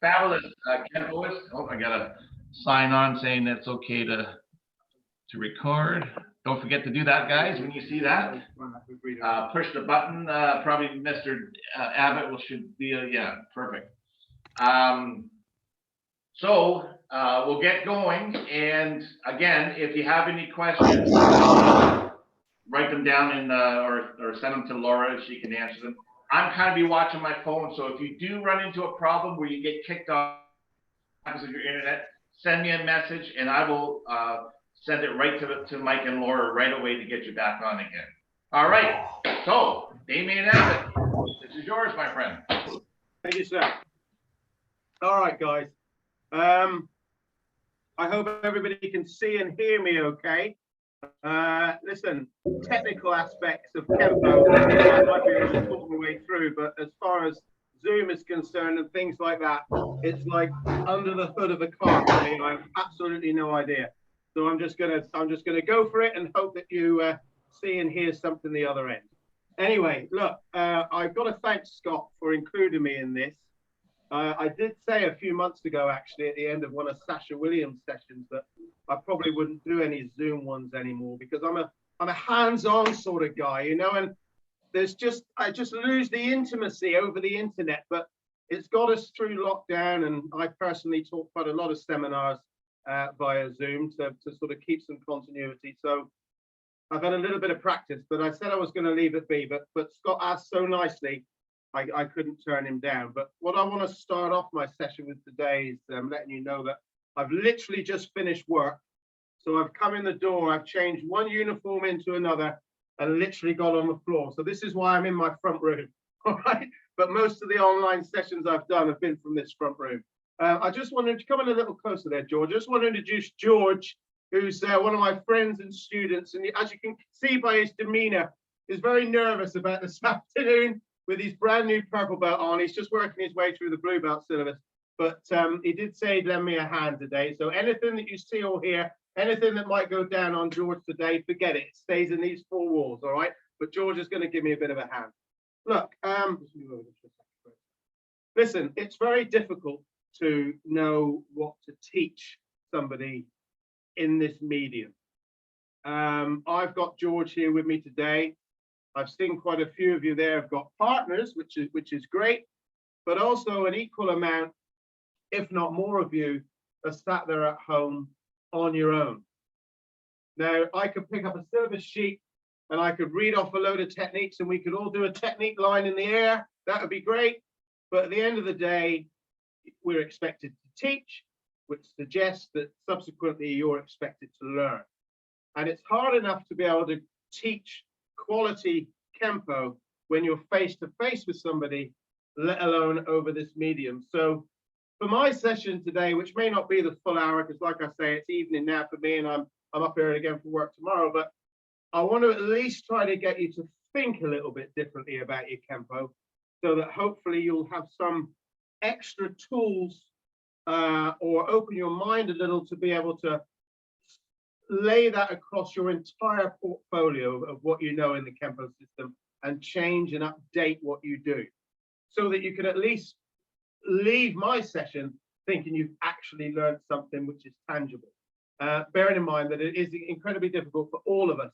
Fabulous, Kenpo. Oh, I gotta sign on saying that's okay to record. Don't forget to do that, guys. When you see that, push the button. Probably Mr. Abbott should be. Yeah, perfect. So we'll get going. And again, if you have any questions, write them down or send them to Laura. She can answer them. I'm kind of be watching my phone, so if you do run into a problem where you get kicked off of your internet, send me a message, and I will send it right to Mike and Laura right away to get you back on again. All right. So, Damian Abbott, this is yours, my friend. Thank you, sir. All right, guys. I hope everybody can see and hear me okay. Listen, technical aspects of Kenpo, I might be able to talk my way through, but as far as Zoom is concerned and things like that, it's like under the hood of a car for me. I have absolutely no idea. So I'm just gonna go for it and hope that you see and hear something the other end. Anyway, look, I've got to thank Scott for including me in this. I did say a few months ago, actually, at the end of one of Sasha Williams' sessions, that I probably wouldn't do any Zoom ones anymore because I'm a hands-on sort of guy, you know, and I just lose the intimacy over the internet. But it's got us through lockdown, and I personally taught quite a lot of seminars via Zoom to sort of keep some continuity. So I've had a little bit of practice, but I said I was going to leave it be. But Scott asked so nicely, I couldn't turn him down. But what I want to start off my session with today is letting you know that I've literally just finished work. So I've come in the door, I've changed one uniform into another and literally got on the floor. So this is why I'm in my front room, all right? But most of the online sessions I've done have been from this front room. I just wanted to come in a little closer there, George. I just want to introduce George, who's one of my friends and students. And as you can see by his demeanor, he's very nervous about this afternoon with his brand new purple belt on. He's just working his way through the blue belt syllabus. But he did say he'd lend me a hand today. So anything that you see or hear, anything that might go down on George today, forget it. It stays in these four walls, all right? But George is going to give me a bit of a hand. Look, listen, it's very difficult to know what to teach somebody in this medium. I've got George here with me today. I've seen quite a few of you there have got partners, which is great, but also an equal amount, if not more of you, are sat there at home on your own. Now, I could pick up a syllabus sheet and I could read off a load of techniques and we could all do a technique line in the air. That would be great. But at the end of the day, we're expected to teach, which suggests that subsequently you're expected to learn. And it's hard enough to be able to teach quality Kenpo when you're face to face with somebody, let alone over this medium. So for my session today, which may not be the full hour, because like I say, it's evening now for me and I'm up here again for work tomorrow, but I want to at least try to get you to think a little bit differently about your Kenpo so that hopefully you'll have some extra tools or open your mind a little to be able to lay that across your entire portfolio of what you know in the Kenpo system and change and update what you do so that you can at least leave my session thinking you've actually learned something which is tangible. Bearing in mind that it is incredibly difficult for all of us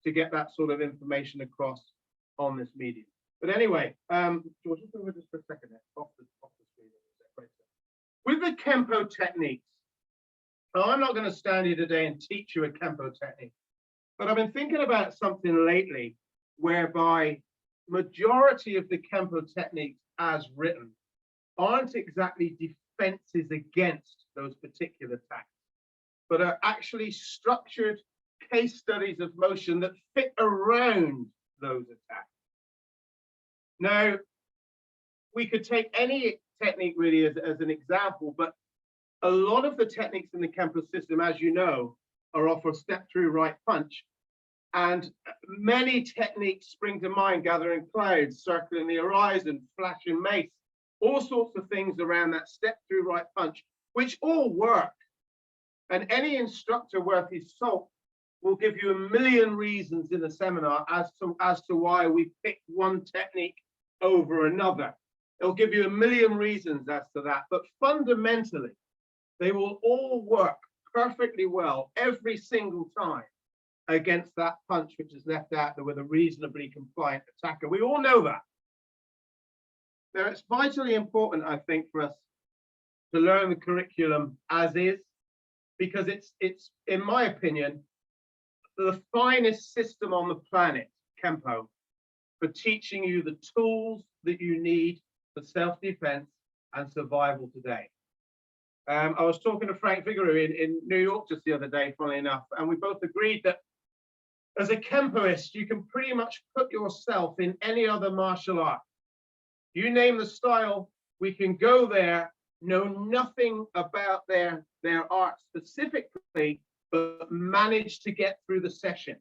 to get that sort of information across on this medium. But anyway, George, just over just for a second there, off the screen. With the Kenpo techniques, now I'm not going to stand here today and teach you a Kenpo technique, but I've been thinking about something lately whereby majority of the Kenpo techniques as written aren't exactly defenses against those particular attacks, but are actually structured case studies of motion that fit around those attacks. Now, we could take any technique really as an example, but a lot of the techniques in the Kenpo system, as you know, are off a step through right punch. And many techniques spring to mind: gathering clouds, circling the horizon, flashing mace, all sorts of things around that step through right punch, which all work. And any instructor worth his salt will give you a million reasons in the seminar as to why we picked one technique over another. It'll give you a million reasons as to that, but fundamentally, they will all work perfectly well every single time against that punch which is left out there with a reasonably compliant attacker. We all know that. Now, it's vitally important, I think, for us to learn the curriculum as is, because it's in my opinion, the finest system on the planet, Kenpo, for teaching you the tools that you need for self-defense and survival today. I was talking to Frank Vigouroux in New York just the other day, funnily enough, and we both agreed that as a Kenpoist, you can pretty much put yourself in any other martial art. You name the style, we can go there, know nothing about their art specifically, but manage to get through the session.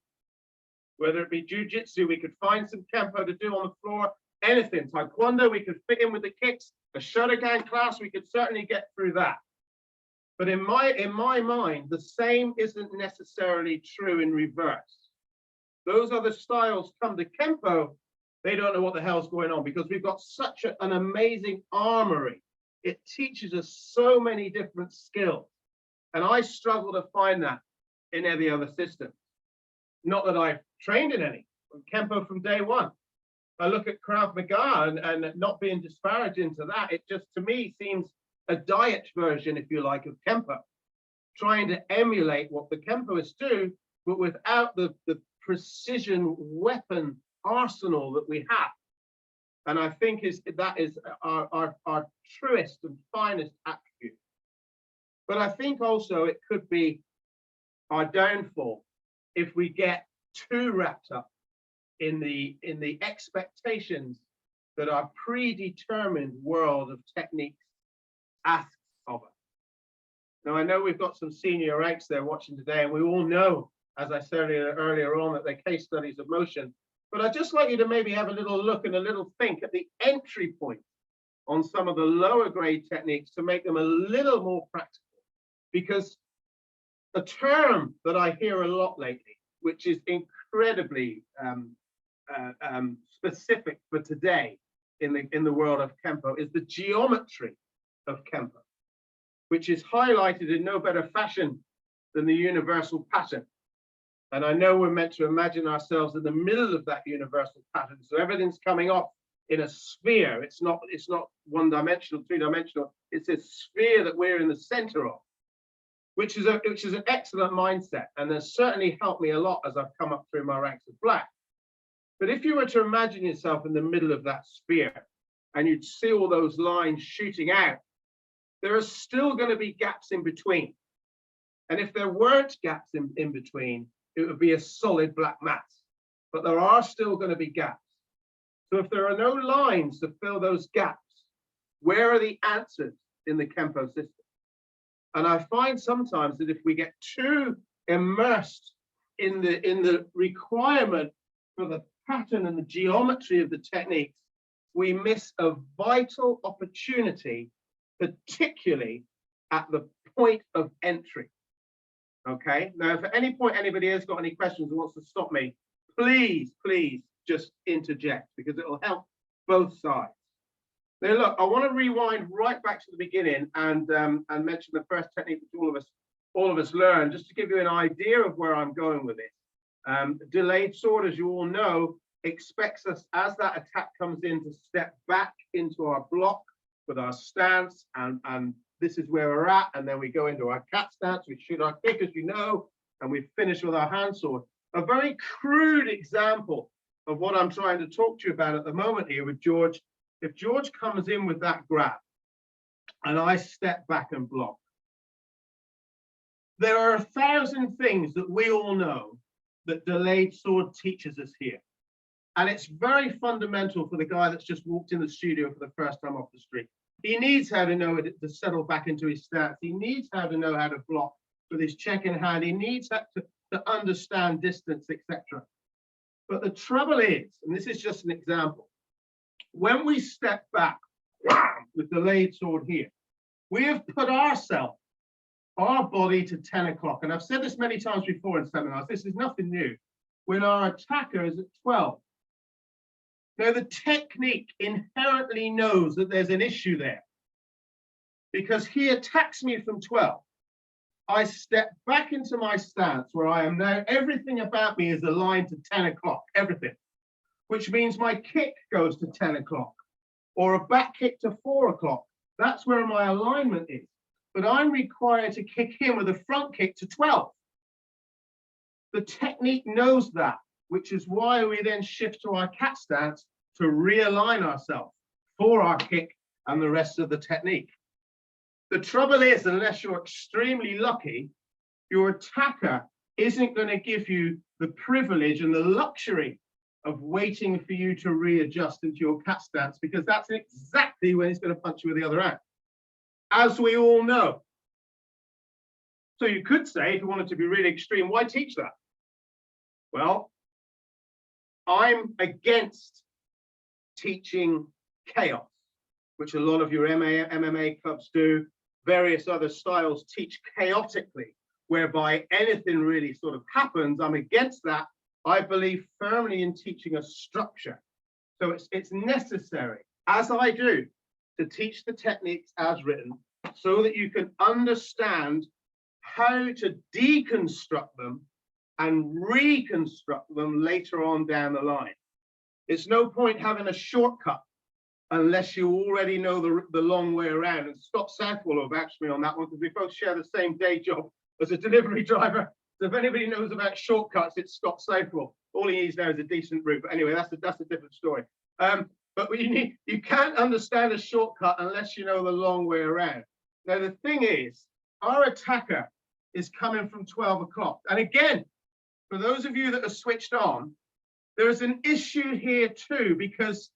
Whether it be jiu-jitsu, we could find some Kenpo to do on the floor, anything. Taekwondo, we could fit in with the kicks. A Shotokan class, we could certainly get through that. But in my mind, the same isn't necessarily true in reverse. Those other styles come to Kenpo, they don't know what the hell's going on, because we've got such an amazing armory. It teaches us so many different skills. And I struggle to find that in every other system. Not that I've trained in any. Kenpo from day one. I look at Krav Maga and not being disparaging to that, it just to me seems a diet version, if you like, of Kenpo. Trying to emulate what the Kenpoists do, but without the precision weapon arsenal that we have. And I think that is our truest and finest attribute. But I think also it could be our downfall if we get too wrapped up in the expectations that our predetermined world of techniques asks of us. Now, I know we've got some senior ranks there watching today, and we all know, as I said earlier on, that they're case studies of motion. But I'd just like you to maybe have a little look and a little think at the entry point on some of the lower grade techniques to make them a little more practical. Because a term that I hear a lot lately, which is incredibly specific for today in the world of Kenpo, is the geometry of Kenpo, which is highlighted in no better fashion than the universal pattern. And I know we're meant to imagine ourselves in the middle of that universal pattern, so everything's coming off in a sphere. It's not one-dimensional, two-dimensional. It's a sphere that we're in the center of, which is an excellent mindset, and has certainly helped me a lot as I've come up through my ranks of black. But if you were to imagine yourself in the middle of that sphere, and you'd see all those lines shooting out, there are still going to be gaps in between. And if there weren't gaps in between, it would be a solid black mass. But there are still going to be gaps. So if there are no lines to fill those gaps, where are the answers in the Kenpo system? And I find sometimes that if we get too immersed in the requirement for the pattern and the geometry of the techniques, we miss a vital opportunity, particularly at the point of entry. Okay, now if at any point anybody has got any questions and wants to stop me, please just interject, because it will help both sides. Now look, I want to rewind right back to the beginning and mention the first technique which all of us learned, just to give you an idea of where I'm going with it. Delayed sword, as you all know, expects us, as that attack comes in, to step back into our block with our stance, and this is where we're at, and then we go into our cat stance, we shoot our kick, as you know, and we finish with our hand sword. A very crude example of what I'm trying to talk to you about at the moment here with George. If George comes in with that grab, and I step back and block, there are 1,000 things that we all know that delayed sword teaches us here. And it's very fundamental for the guy that's just walked in the studio for the first time off the street. He needs how to know to settle back into his stance. He needs how to know how to block with his check in hand. He needs that to understand distance, etc. But the trouble is, and this is just an example, when we step back with the delayed sword here, we have put ourselves, our body, to 10 o'clock. And I've said this many times before in seminars, this is nothing new. When our attacker is at 12, Now, the technique inherently knows that there's an issue there, because he attacks me from 12. I step back into my stance where I am now, everything about me is aligned to 10 o'clock, everything, which means my kick goes to 10 o'clock or a back kick to 4 o'clock. That's where my alignment is. But I'm required to kick in with a front kick to 12. The technique knows that, which is why we then shift to our cat stance to realign ourselves for our kick and the rest of the technique. The trouble is, unless you're extremely lucky, your attacker isn't going to give you the privilege and the luxury of waiting for you to readjust into your cat stance, because that's exactly when he's going to punch you with the other hand, as we all know. So you could say, if you wanted to be really extreme, why teach that? Well, I'm against teaching chaos, which a lot of your MMA clubs do. Various other styles teach chaotically, whereby anything really sort of happens. I'm against that. I believe firmly in teaching a structure. So it's necessary, as I do, to teach the techniques as written so that you can understand how to deconstruct them and reconstruct them later on down the line. It's no point having a shortcut unless you already know the long way around. And Scott Southwell will vouch for me on that one, because we both share the same day job as a delivery driver. So if anybody knows about shortcuts, it's Scott Southwell. All he needs now is a decent route. But anyway, that's a different story. But you can't understand a shortcut unless you know the long way around. Now, the thing is, our attacker is coming from 12 o'clock. And again, for those of you that are switched on, there is an issue here too, because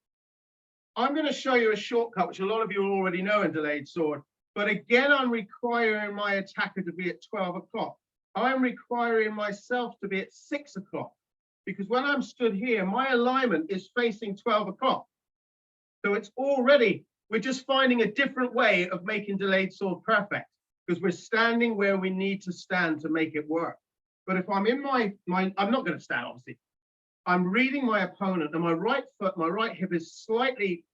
I'm going to show you a shortcut, which a lot of you already know in delayed sword. But again, I'm requiring my attacker to be at 12 o'clock. I'm requiring myself to be at 6 o'clock, because when I'm stood here, my alignment is facing 12 o'clock. So it's already, we're just finding a different way of making delayed sword perfect, because we're standing where we need to stand to make it work. But if I'm in I'm not going to stand, obviously. I'm reading my opponent, and my right foot, my right hip is slightly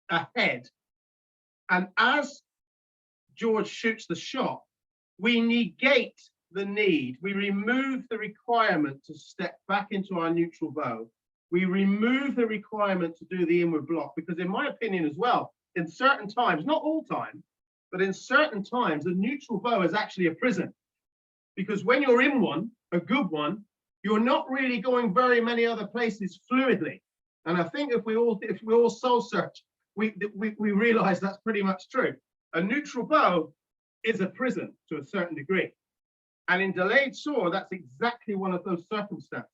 ahead. And as George shoots the shot, we negate the need. We remove the requirement to step back into our neutral bow. We remove the requirement to do the inward block, because in my opinion as well, in certain times, not all time, but in certain times, a neutral bow is actually a prison. Because when you're in one, a good one, you're not really going very many other places fluidly. And I think if we all soul search, we realize that's pretty much true. A neutral bow is a prison to a certain degree. And in delayed sword, that's exactly one of those circumstances.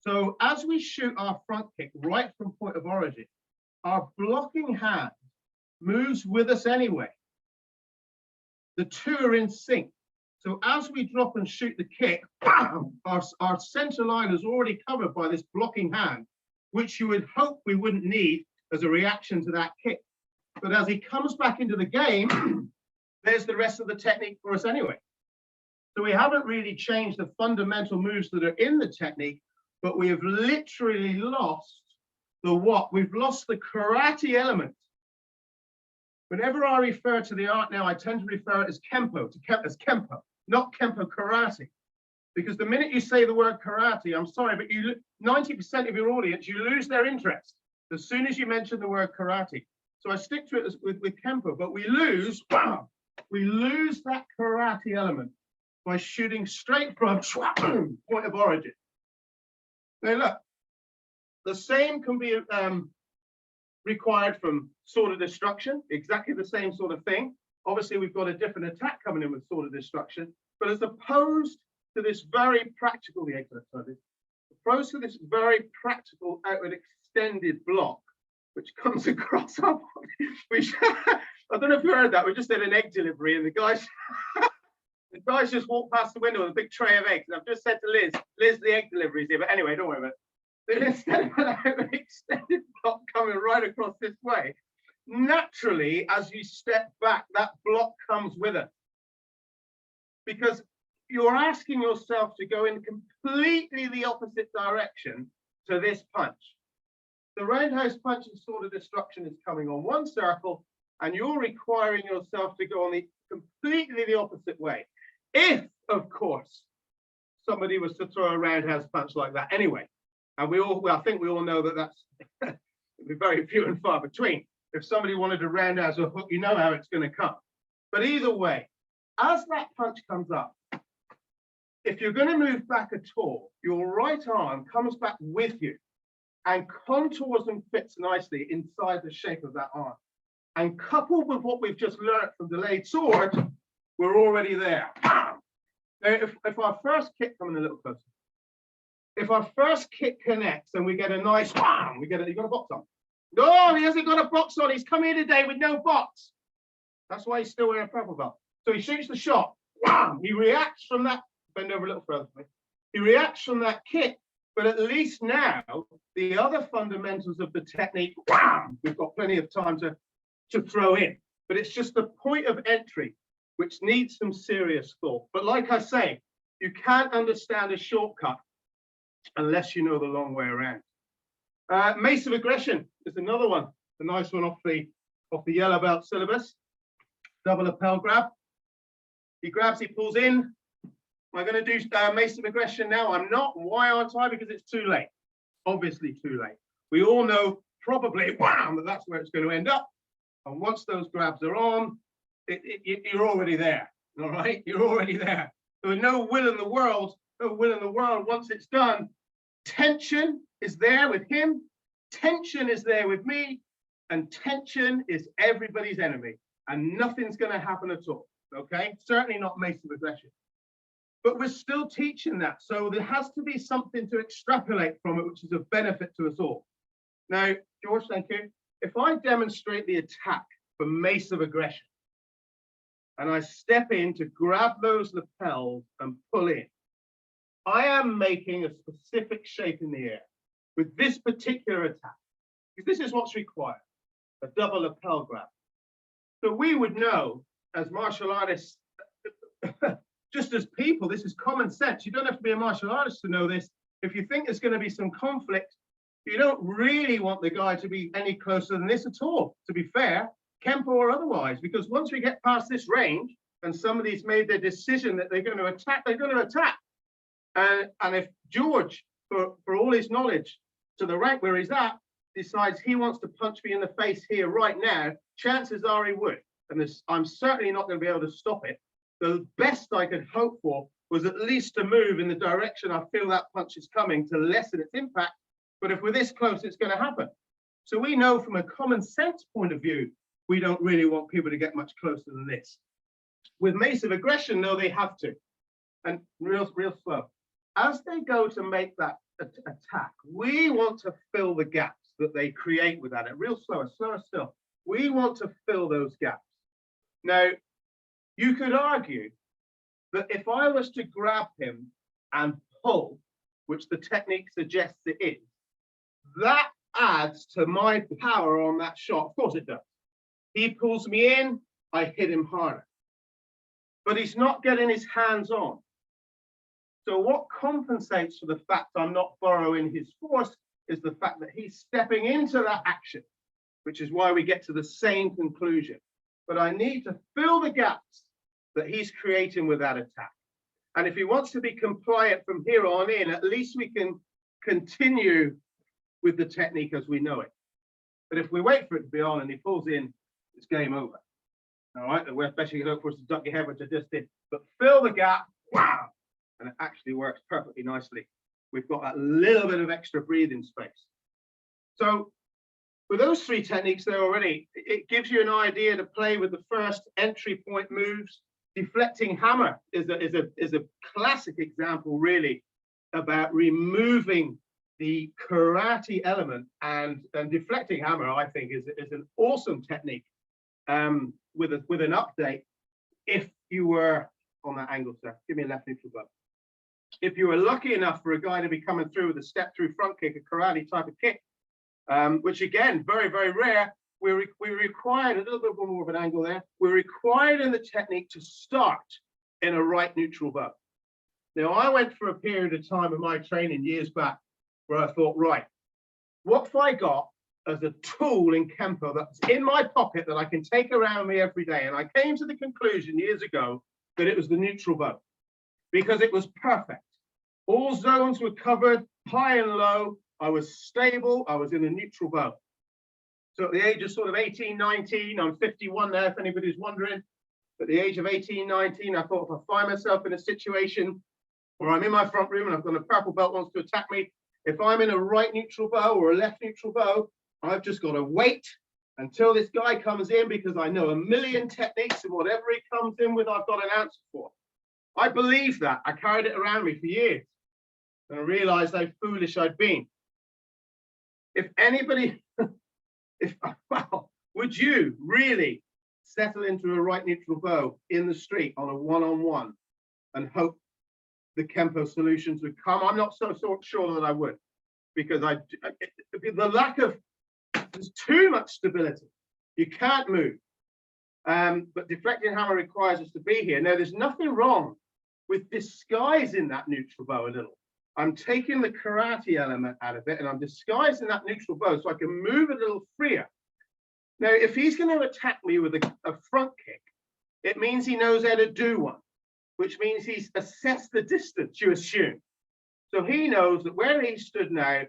So as we shoot our front kick right from point of origin, our blocking hand moves with us anyway. The two are in sync. So as we drop and shoot the kick, bam, our center line is already covered by this blocking hand, which you would hope we wouldn't need as a reaction to that kick. But as he comes back into the game, there's the rest of the technique for us anyway. So we haven't really changed the fundamental moves that are in the technique, but we have literally lost the what? We've lost the karate element. Whenever I refer to the art now, I tend to refer it as Kenpo, as Kenpo, not Kenpo karate. Because the minute you say the word karate, I'm sorry, but 90% of your audience, you lose their interest as soon as you mention the word karate. So I stick to it with Kenpo, but we lose that karate element by shooting straight from point of origin. Now look, the same can be required from sword of destruction, exactly the same sort of thing. Obviously, we've got a different attack coming in with sword of destruction, but as opposed to this very practical, opposed to this very practical outward extended block, which comes across our body, which I don't know if you heard that. We just did an egg delivery, and the guys just walked past the window with a big tray of eggs. And I've just said to Liz, the egg delivery's here. But anyway, don't worry about it. But instead of an extended block coming right across this way, naturally, as you step back, that block comes with it. Because you're asking yourself to go in completely the opposite direction to this punch. the roundhouse punch and sword of destruction is coming on one circle, and you're requiring yourself to go on the completely the opposite way. If, of course, somebody was to throw a roundhouse punch like that anyway. And I think we all know that that's very few and far between. If somebody wanted to roundhouse or hook, you know how it's going to come. But either way, as that punch comes up, if you're going to move back at all, your right arm comes back with you and contours and fits nicely inside the shape of that arm. And coupled with what we've just learned from delayed sword, we're already there. Now, if our first kick, coming a little closer. If our first kick connects and we get a nice wham, you got a box on. No, he hasn't got a box on. He's come here today with no box. That's why he's still wearing a purple belt. So he shoots the shot. Wham! He reacts from that. Bend over a little further for me. He reacts from that kick, but at least now the other fundamentals of the technique, wham! We've got plenty of time to throw in. But it's just the point of entry which needs some serious thought. But like I say, you can't understand a shortcut unless you know the long way around. Mace of aggression is another one, a nice one off the yellow belt syllabus. Double lapel grab. He grabs, he pulls in. Am I going to do mace of aggression now? I'm not. Why aren't I? Because it's too late. Obviously too late. We all know probably wham, that that's where it's going to end up. And once those grabs are on, you're already there. All right, you're already there. There is no will in the world. No will in the world. Once it's done, tension is there with him. Tension is there with me, and tension is everybody's enemy. And nothing's going to happen at all. Okay, certainly not mace of aggression. But we're still teaching that, so there has to be something to extrapolate from it, which is of benefit to us all. Now, George, thank you. If I demonstrate the attack for mace of aggression, and I step in to grab those lapels and pull in, I am making a specific shape in the air with this particular attack, because this is what's required, a double lapel grab. So we would know, as martial artists, just as people, this is common sense. You don't have to be a martial artist to know this. If you think there's going to be some conflict, you don't really want the guy to be any closer than this at all, to be fair, Kenpo or otherwise, because once we get past this range and somebody's made their decision that they're going to attack, they're going to attack. And if George, for all his knowledge to the rank where he's at, decides he wants to punch me in the face here right now, chances are he would. And I'm certainly not going to be able to stop it. The best I could hope for was at least to move in the direction I feel that punch is coming to lessen its impact. But if we're this close, it's going to happen. So we know from a common sense point of view, we don't really want people to get much closer than this. With mace of aggression, though, they have to. And real slow. As they go to make that attack, we want to fill the gaps that they create with that. Real slower still. We want to fill those gaps. Now, you could argue that if I was to grab him and pull, which the technique suggests it is, that adds to my power on that shot. Of course it does. He pulls me in, I hit him harder. But he's not getting his hands on. So what compensates for the fact I'm not borrowing his force is the fact that he's stepping into that action, which is why we get to the same conclusion. But I need to fill the gaps that he's creating with that attack. And if he wants to be compliant from here on in, at least we can continue with the technique as we know it. But if we wait for it to be on and he pulls in, it's game over. All right, the best you can hope for is to duck your head, which I just did. But fill the gap, wow, and it actually works perfectly nicely. We've got that little bit of extra breathing space. So with those three techniques there already, it gives you an idea to play with the first entry point moves. Deflecting hammer is a classic example, really, about removing the karate element, and deflecting hammer, I think, is an awesome technique with an update. If you were on that angle, sir, give me a left neutral button. If you were lucky enough for a guy to be coming through with a step through front kick, a karate type of kick, which again, very, very rare, we required a little bit more of an angle there. We're required in the technique to start in a right neutral bow. Now, I went for a period of time in my training years back where I thought, right, What have I got as a tool in Kenpo that's in my pocket that I can take around me every day? And I came to the conclusion years ago that it was the neutral bow, because it was perfect. All zones were covered, high and low. I was stable. I was in a neutral bow. So at the age of sort of 18, 19, I'm 51 now, if anybody's wondering. At the age of 18, 19, I thought if I find myself in a situation where I'm in my front room and I've got a purple belt wants to attack me, if I'm in a right neutral bow or a left neutral bow, I've just got to wait until this guy comes in, because I know a million techniques, and whatever he comes in with, I've got an answer for. I believe that. I carried it around me for years and I realized how foolish I'd been. If anybody, wow, would you really settle into a right neutral bow in the street on a one-on-one and hope the Kenpo solutions would come? I'm not so sure that I would, because the lack of, there's too much stability. You can't move. But deflecting hammer requires us to be here. Now, there's nothing wrong with disguising that neutral bow a little. I'm taking the karate element out of it and I'm disguising that neutral bow so I can move a little freer. Now, if he's going to attack me with a front kick, it means he knows how to do one, which means he's assessed the distance, you assume. So he knows that where he stood now,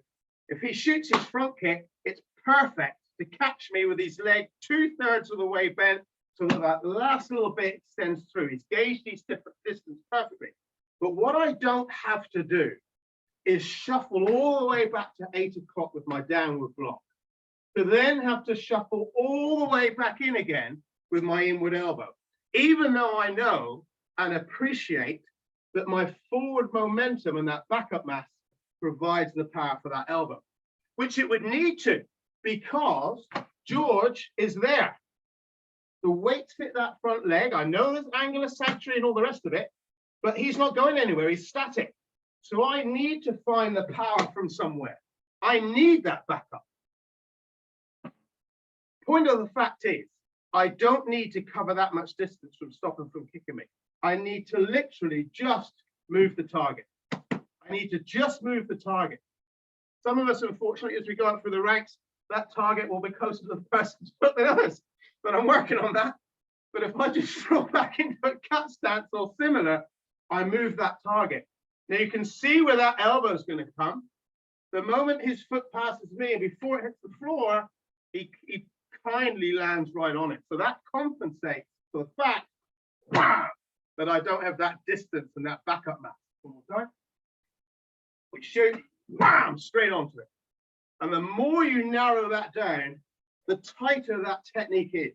if he shoots his front kick, it's perfect to catch me with his leg 2/3 of the way bent, so that that last little bit extends through. He's gauged his distance perfectly. But what I don't have to do is shuffle all the way back to 8 o'clock with my downward block, to then have to shuffle all the way back in again with my inward elbow, even though I know and appreciate that my forward momentum and that backup mass provides the power for that elbow, which it would need to, because George is there. The weights fit that front leg. I know there's angular sanctuary and all the rest of it, but he's not going anywhere. He's static. So I need to find the power from somewhere. I need that backup. Point of the fact is, I don't need to cover that much distance from stopping from kicking me. I need to literally just move the target. I need to just move the target. Some of us, unfortunately, as we go up through the ranks, that target will be closer to the person's foot than others. But I'm working on that. But if I just throw back into a cat stance or similar, I move that target. Now you can see where that elbow is going to come. The moment his foot passes me and before it hits the floor, he kindly lands right on it. So that compensates for the fact that I don't have that distance and that backup mass. One more time. We shoot, bam, straight onto it. And the more you narrow that down, the tighter that technique is.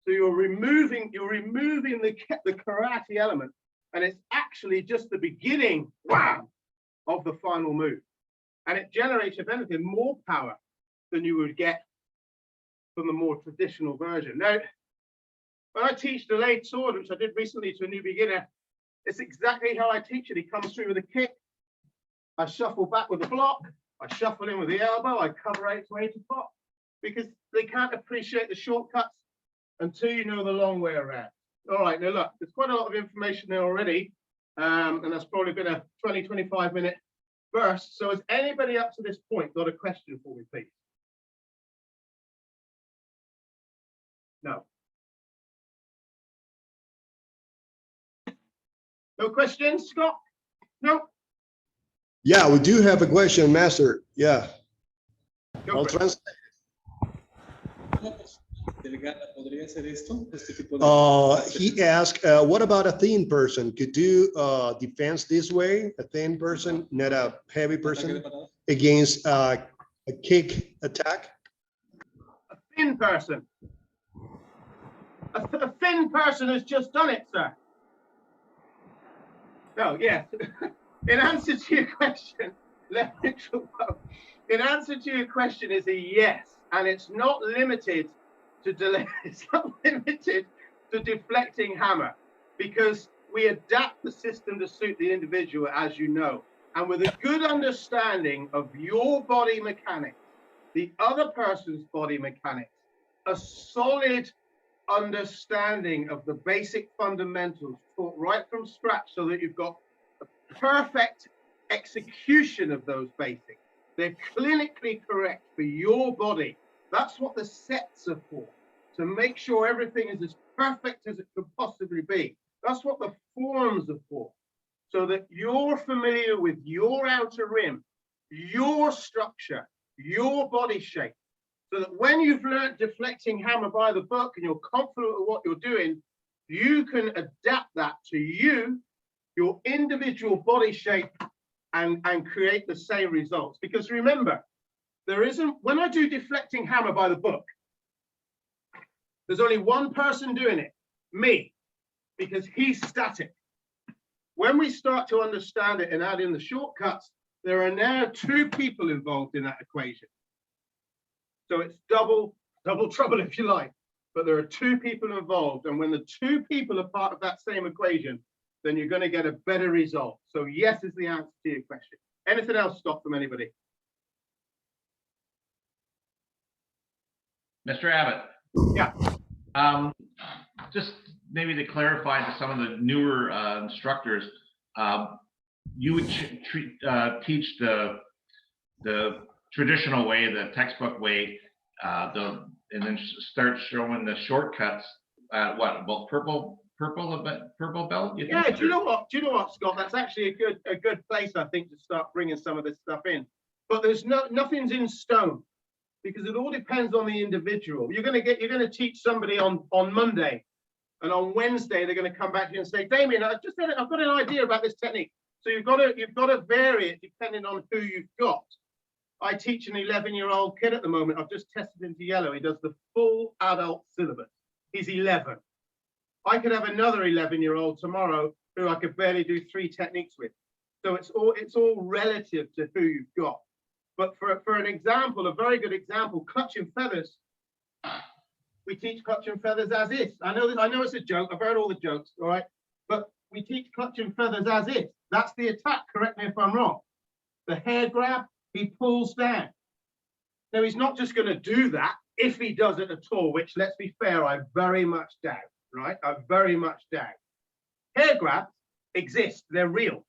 So you're removing the karate element, and it's actually just the beginning of the final move. And it generates, if anything, more power than you would get from the more traditional version. Now, when I teach delayed sword, which I did recently to a new beginner, it's exactly how I teach it. He comes through with a kick, I shuffle back with the block, I shuffle in with the elbow, I cover out to 8 o'clock, because they can't appreciate the shortcuts until you know the long way around. All right, now look, there's quite a lot of information there already, and that's probably been a 20, 25 minute burst. So has anybody up to this point got a question for me, please? No. No questions, Scott? No? Yeah, we do have a question, Master. Yeah. Go I'll for it. translate. He asked, what about a thin person? Could do defense this way, a thin person, not a heavy person, against a kick attack? A thin person. A thin person has just done it, sir. No, yeah. In answer to your question, in answer to your question is a yes, and it's not limited to delay. It's not limited to deflecting hammer, because we adapt the system to suit the individual, as you know, and with a good understanding of your body mechanics, the other person's body mechanics, a solid understanding of the basic fundamentals taught right from scratch, so that you've got a perfect execution of those basics. They're clinically correct for your body. That's what the sets are for, to make sure everything is as perfect as it could possibly be. That's what the forms are for, so that you're familiar with your outer rim, your structure, your body shape, so that when you've learned deflecting hammer by the book and you're confident of what you're doing, you can adapt that to you, your individual body shape, and create the same results. Because remember, there isn't, when I do deflecting hammer by the book, there's only one person doing it, me, because he's static. When we start to understand it and add in the shortcuts, there are now two people involved in that equation. So it's double trouble, if you like, but there are two people involved. And when the two people are part of that same equation, then you're going to get a better result. So yes is the answer to your question. Anything else, Scott, from anybody? Mr. Abbott. Yeah. Just maybe to clarify to some of the newer instructors, you would teach the traditional way, the textbook way, and then start showing the shortcuts. What about purple belt? Yeah. Do you know what, Scott? That's actually a good place, I think, to start bringing some of this stuff in. But there's nothing's in stone, because it all depends on the individual. You're going to teach somebody on Monday, and on Wednesday they're going to come back to you and say, Damian, I've got an idea about this technique. So you've got to vary it depending on who you've got. I teach an 11-year-old kid at the moment. I've just tested him to yellow. He does the full adult syllabus. He's 11. I could have another 11-year-old tomorrow who I could barely do 3 techniques with. So it's all relative to who you've got. But for an example, a very good example, clutch and feathers. We teach clutch and feathers as is. I know it's a joke. I've heard all the jokes, all right? But we teach clutch and feathers as is. That's the attack. Correct me if I'm wrong. The hair grab, he pulls down. Now, he's not just going to do that if he does it at all, which, let's be fair, I very much doubt, right? I very much doubt. Hair grabs exist. They're real.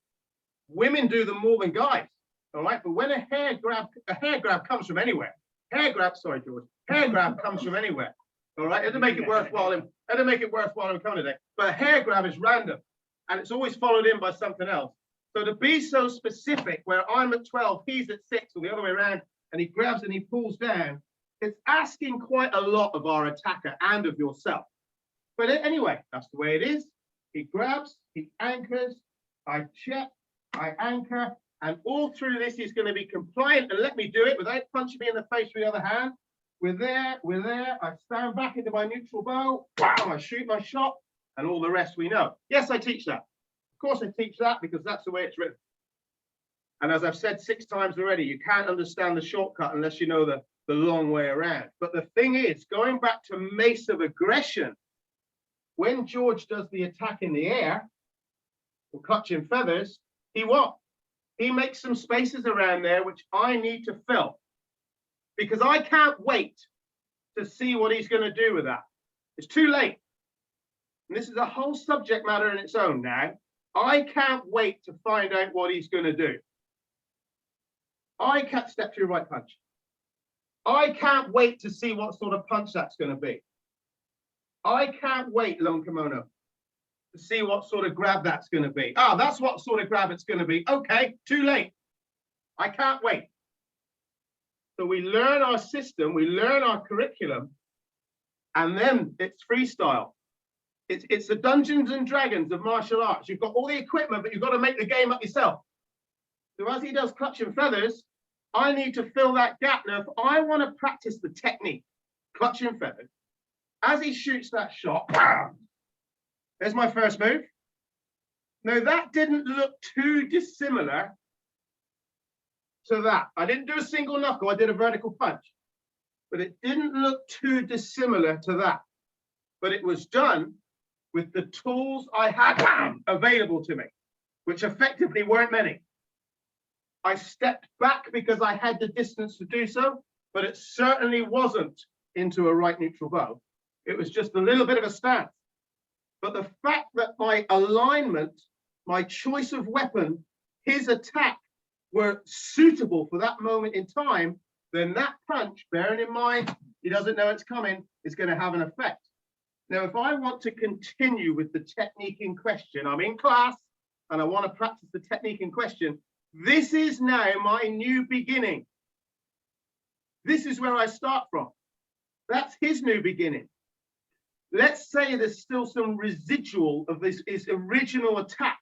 Women do them more than guys, all right? But when a hair grab comes from anywhere. Sorry, George. Hair grab comes from anywhere, all right? It'll make it worthwhile him coming today. But a hair grab is random, and it's always followed in by something else. So to be so specific, where I'm at 12, he's at 6, or the other way around, and he grabs and he pulls down, it's asking quite a lot of our attacker and of yourself. But anyway, that's the way it is. He grabs, he anchors, I check, I anchor, and all through this, he's going to be compliant and let me do it without punching me in the face with the other hand. We're there, I stand back into my neutral bow, bam, I shoot my shot, and all the rest we know. Yes, I teach that. Of course I teach that, because that's the way it's written. And as I've said 6 times already, you can't understand the shortcut unless you know the long way around. But the thing is, going back to mace of aggression, when George does the attack in the air, or clutch and feathers, he what? He makes some spaces around there which I need to fill, because I can't wait to see what he's going to do with that. It's too late. And this is a whole subject matter in its own now. I can't wait to find out what he's going to do. I can't step through right punch. I can't wait to see what sort of punch that's going to be. I can't wait, lone kimono, to see what sort of grab that's going to be. Ah, that's what sort of grab it's going to be. Okay, too late. I can't wait. So we learn our system, we learn our curriculum, and then it's freestyle. It's the Dungeons and Dragons of martial arts. You've got all the equipment, but you've got to make the game up yourself. So as he does clutch and feathers, I need to fill that gap. Now, if I want to practice the technique, clutch and feathers, as he shoots that shot, bam, there's my first move. Now, that didn't look too dissimilar to that. I didn't do a single knuckle, I did a vertical punch. But it didn't look too dissimilar to that. But it was done with the tools I had available to me, which effectively weren't many. I stepped back because I had the distance to do so, but it certainly wasn't into a right neutral bow. It was just a little bit of a stance. But the fact that my alignment, my choice of weapon, his attack were suitable for that moment in time, then that punch, bearing in mind he doesn't know it's coming, is going to have an effect. Now, if I want to continue with the technique in question, I'm in class and I want to practice the technique in question, this is now my new beginning. This is where I start from. That's his new beginning. Let's say there's still some residual of his original attack,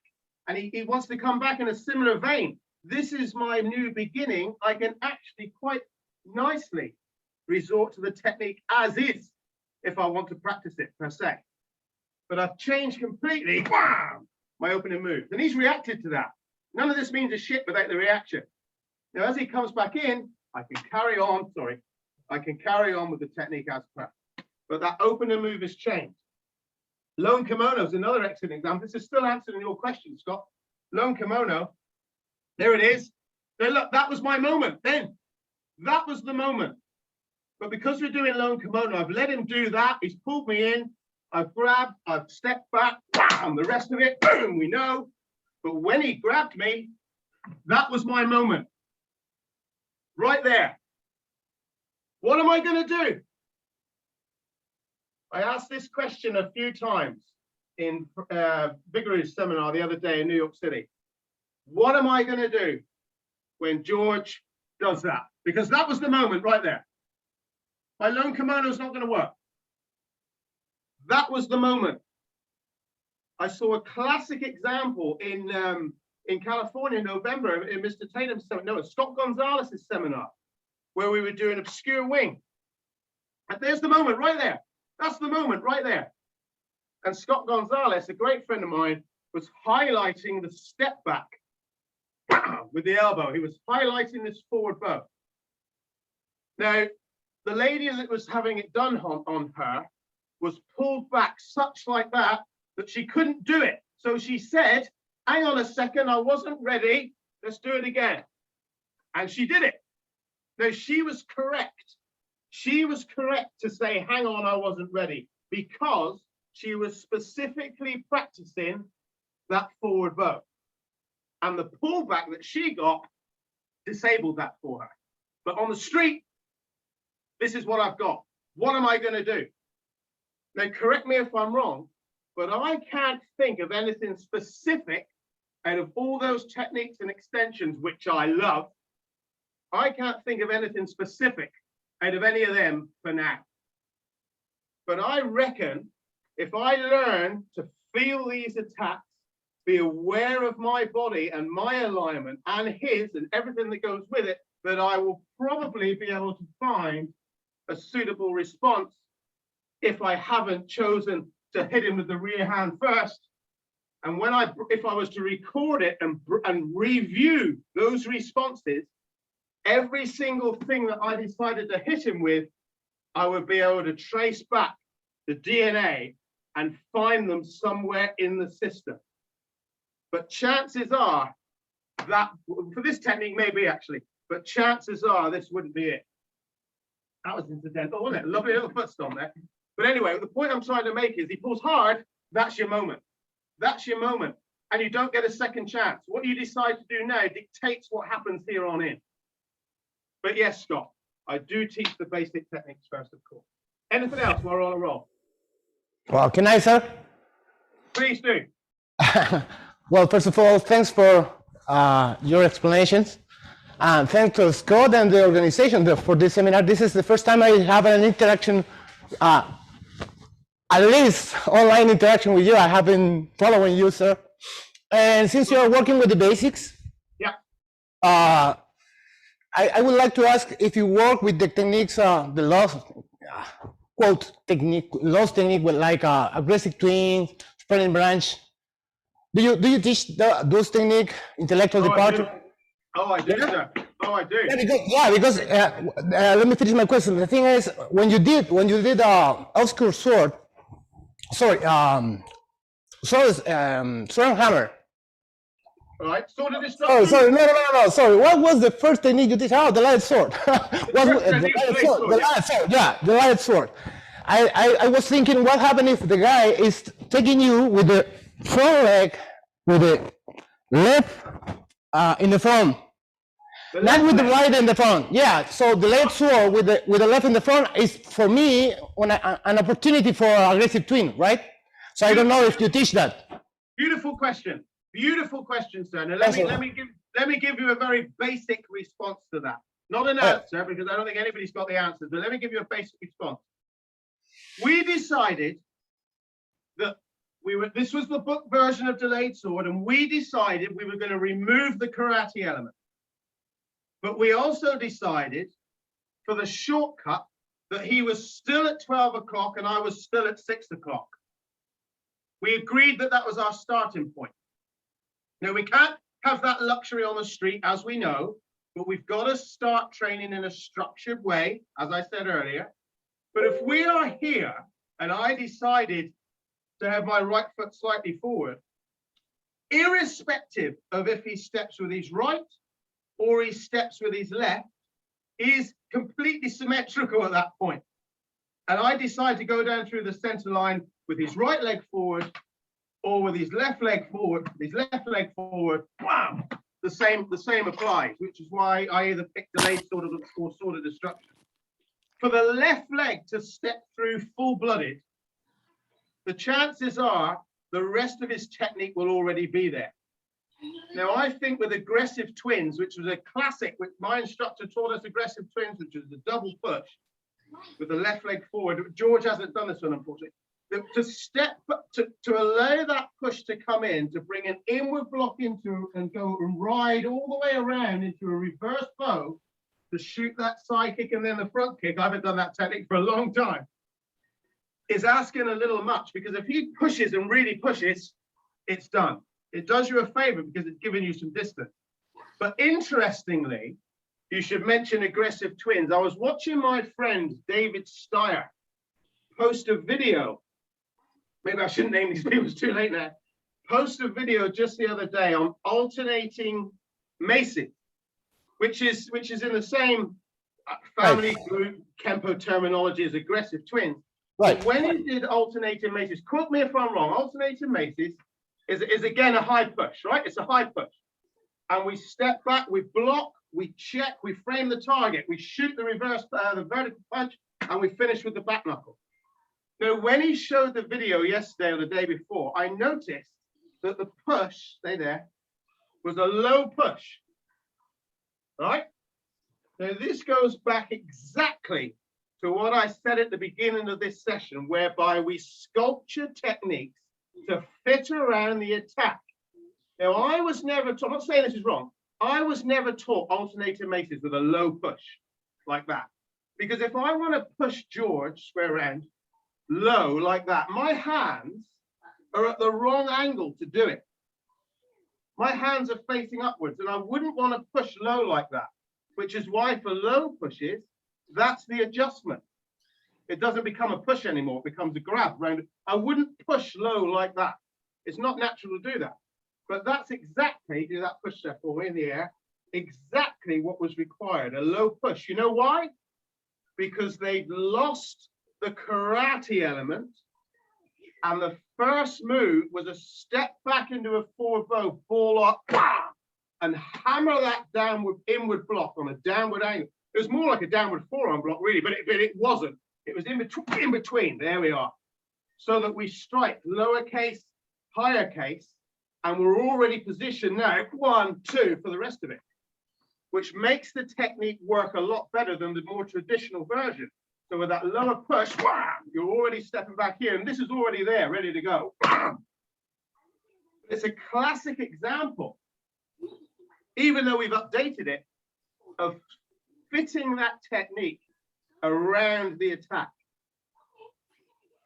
and he wants to come back in a similar vein. This is my new beginning. I can actually quite nicely resort to the technique as is if I want to practice it per se. But I've changed completely, bam, my opening move. And he's reacted to that. None of this means a shit without the reaction. Now, as he comes back in, I can carry on, I can carry on with the technique as per. But that opening move has changed. Lone kimono is another excellent example. This is still answering your question, Scott. Lone kimono, there it is. Now look, that was my moment then. That was the moment. But because we're doing lone kimono, I've let him do that. He's pulled me in. I've grabbed, I've stepped back, bam, the rest of it, boom, we know. But when he grabbed me, that was my moment. Right there. What am I going to do? I asked this question a few times in Biggeroo's seminar the other day in New York City. What am I going to do when George does that? Because that was the moment right there. My lone kimono is not going to work. That was the moment. I saw a classic example in California in November in Mr. Tatum's seminar, no, Scott Gonzalez's seminar, where we were doing obscure wing. And there's the moment right there. That's the moment right there. And Scott Gonzalez, a great friend of mine, was highlighting the step back with the elbow. He was highlighting this forward bow. Now, the lady that was having it done on her was pulled back such like that she couldn't do it. So she said, hang on a second, I wasn't ready. Let's do it again. And she did it. Now, she was correct. She was correct to say, hang on, I wasn't ready, because she was specifically practicing that forward bow. And the pullback that she got disabled that for her. But on the street, this is what I've got. What am I going to do? Now, correct me if I'm wrong, but I can't think of anything specific out of all those techniques and extensions, which I love. I can't think of anything specific out of any of them for now. But I reckon if I learn to feel these attacks, be aware of my body and my alignment and his and everything that goes with it, that I will probably be able to find a suitable response if I haven't chosen to hit him with the rear hand first. And if I was to record it and review those responses, every single thing that I decided to hit him with, I would be able to trace back the DNA and find them somewhere in the system. But chances are that, for this technique, maybe actually, but chances are this wouldn't be it. That was incidental, wasn't it? A lovely little foot stomp there. But anyway, the point I'm trying to make is he pulls hard, that's your moment. That's your moment. And you don't get a second chance. What you decide to do now dictates what happens here on in. But yes, Scott, I do teach the basic techniques first, of course. Anything else while we're on a roll? Well, can I, sir? Please do. Well, first of all, thanks for your explanations. And thanks to Scott and the organization for this seminar. This is the first time I have an interaction, at least online interaction with you. I have been following you, sir. And since you're working with the basics, yeah. I would like to ask if you work with the techniques, the lost, quote, lost technique with like aggressive twin, spreading branch. Do you teach those techniques, intellectual departure? I do, sir. Oh, I do. Yeah, because let me finish my question. The thing is, when you did obscure sword, sword and hammer. All right, sword of Oh, destruction. sorry, no. Sorry, what was the first technique you did? Oh, the light sword. The light sword. I was thinking, what happened if the guy is taking you with the front leg, with the left in the front, The Not left with the leg. right in the front. Yeah. So the left sword with the left in the front is for me an opportunity for aggressive twin, right? So I don't know if you teach that. Beautiful question. Beautiful question, sir. Now Yes, sir. let me give you a very basic response to that. Not an answer, because I don't think anybody's got the answers, but let me give you a basic response. We decided that this was the book version of delayed sword, and we decided we were going to remove the karate element. But we also decided for the shortcut that he was still at 12 o'clock and I was still at 6 o'clock. We agreed that that was our starting point. Now, we can't have that luxury on the street, as we know, but we've got to start training in a structured way, as I said earlier. But if we are here and I decided to have my right foot slightly forward, irrespective of if he steps with his right or he steps with his left, he is completely symmetrical at that point. And I decide to go down through the center line with his right leg forward or with his left leg forward, wow, the same applies, which is why I either pick delayed sword or sword of destruction. For the left leg to step through full-blooded, the chances are the rest of his technique will already be there. Now, I think with aggressive twins, which was a classic, which my instructor taught us aggressive twins, which is the double push with the left leg forward. George hasn't done this one, unfortunately. To allow that push to come in, to bring an inward block into and go and ride all the way around into a reverse bow, to shoot that side kick and then the front kick, I haven't done that technique for a long time, is asking a little much, because if he pushes and really pushes, it's done. It does you a favor because it's giving you some distance. But interestingly, you should mention aggressive twins. I was watching my friend David Steyer post a video. Maybe I shouldn't name these people, it's too late now. Post a video just the other day on alternating maces, which is in the same family group Kenpo terminology as aggressive twins. Right. But when he did alternating maces, quote me if I'm wrong, alternating maces is again a high push, right? It's a high push. And we step back, we block, we check, we frame the target, we shoot the reverse, the vertical punch, and we finish with the back knuckle. Now, when he showed the video yesterday or the day before, I noticed that the push, stay there, was a low push, right? Now, this goes back exactly to what I said at the beginning of this session, whereby we sculpture techniques to fit around the attack. Now, I was never taught, I'm not saying this is wrong, I was never taught alternating maces with a low push like that. Because if I want to push George square round low like that, my hands are at the wrong angle to do it. My hands are facing upwards, and I wouldn't want to push low like that, which is why for low pushes, that's the adjustment. It doesn't become a push anymore, it becomes a grab round. I wouldn't push low like that. It's not natural to do that. But that's exactly, do that push there for me in the air, exactly what was required, a low push. You know why? Because they'd lost the karate element, and the first move was a step back into a forward bow, ball up, and hammer that downward inward block on a downward angle. It was more like a downward forearm block, really, but it wasn't. It was in between. There we are. So that we strike lowercase, higher case, and we're already positioned now, 1, 2 for the rest of it, which makes the technique work a lot better than the more traditional version. So with that lower push, you're already stepping back here, and this is already there, ready to go. It's a classic example, even though we've updated it, of fitting that technique around the attack.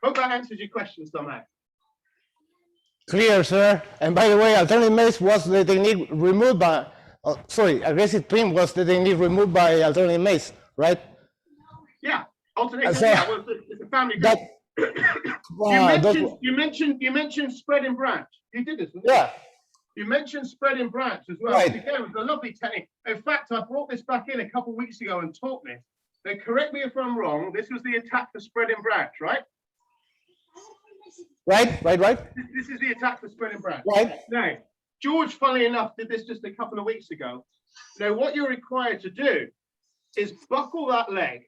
Hope that answers your question somehow. Clear, sir. And by the way, alternate mace was the technique removed by, aggressive twin was the technique removed by alternate mace, right? Yeah, alternate. So, yeah, well, it's a family group. You mentioned spreading branch. You did this, didn't you? Yeah. You mentioned spreading branch as well. Right. Again, it was a lovely technique. In fact, I brought this back in a couple of weeks ago and taught this. Now, correct me if I'm wrong. This was the attack for spreading branch, right? Right. This is the attack for spreading branch. Right. Now, George, funnily enough, did this just a couple of weeks ago. Now, what you're required to do is buckle that leg